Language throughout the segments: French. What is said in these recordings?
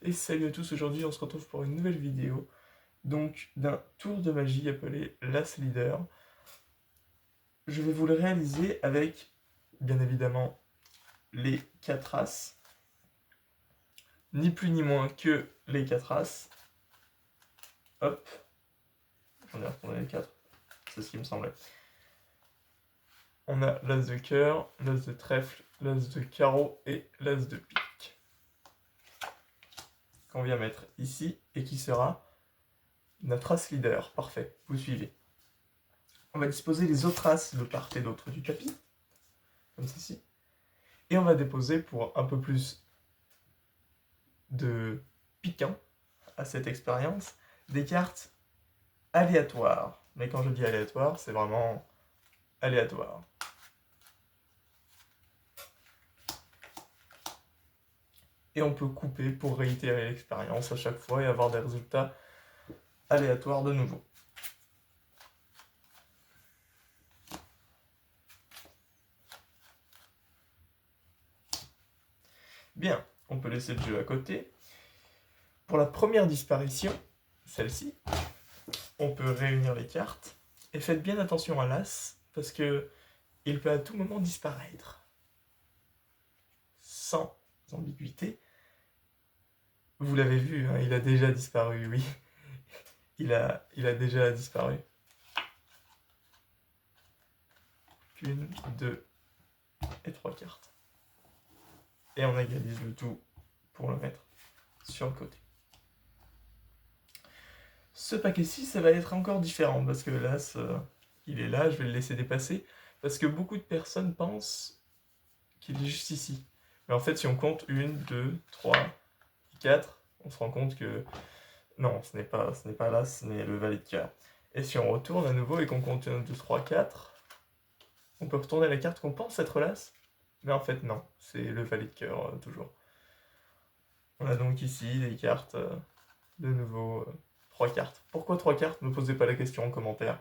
Et salut à tous, aujourd'hui on se retrouve pour une nouvelle vidéo, donc d'un tour de magie appelé l'As Leader. Je vais vous le réaliser avec, bien évidemment, les 4 As, ni plus ni moins que les 4 As. Hop, j'en ai retourné les 4, c'est ce qui me semblait. On a l'As de cœur, l'As de trèfle, l'As de carreau et l'As de pique, qu'on vient mettre ici et qui sera notre As Leader. Parfait, vous suivez. On va disposer les autres As de part et d'autre du tapis, comme ceci. Et on va déposer, pour un peu plus de piquant à cette expérience, des cartes aléatoires. Mais quand je dis aléatoire, c'est vraiment aléatoire. Et on peut couper pour réitérer l'expérience à chaque fois et avoir des résultats aléatoires de nouveau. Bien, on peut laisser le jeu à côté. Pour la première disparition, celle-ci, on peut réunir les cartes. Et faites bien attention à l'As, parce que il peut à tout moment disparaître. Sans ambiguïté. Vous l'avez vu, hein, il a déjà disparu, oui. Il a déjà disparu. Une, deux et 3 cartes. Et on égalise le tout pour le mettre sur le côté. Ce paquet-ci, ça va être encore différent, parce que l'As, il est là, je vais le laisser dépasser, parce que beaucoup de personnes pensent qu'il est juste ici. Mais en fait, si on compte 1, 2, 3, 4, on se rend compte que non, ce n'est pas l'As, mais le valet de cœur. Et si on retourne à nouveau et qu'on compte 1, 2, 3, 4, on peut retourner la carte qu'on pense être l'As, mais en fait non, c'est le valet de cœur toujours. On a donc ici des cartes, de nouveau, 3 cartes. Pourquoi 3 cartes? Ne me posez pas la question en commentaire,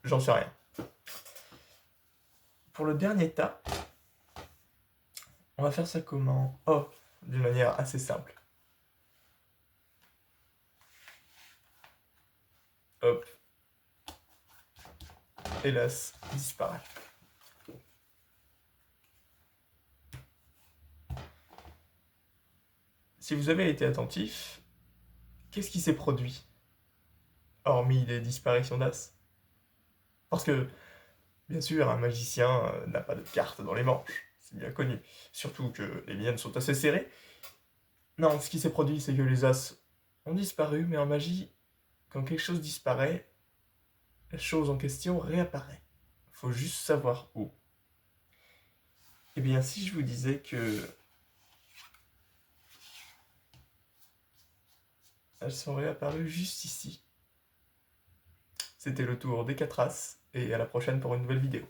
j'en sais rien. Pour le dernier tas, on va faire ça comment? Oh, d'une manière assez simple. Hop. Et l'As disparaît. Si vous avez été attentif, qu'est-ce qui s'est produit? Hormis les disparitions d'As. Parce que, bien sûr, un magicien n'a pas de cartes dans les manches, c'est bien connu. Surtout que les miennes sont assez serrées. Non, ce qui s'est produit, c'est que les As ont disparu, mais en magie, quand quelque chose disparaît, la chose en question réapparaît. Faut juste savoir où. Eh bien, si je vous disais que elles sont réapparues juste ici. C'était le tour des 4 As, et à la prochaine pour une nouvelle vidéo.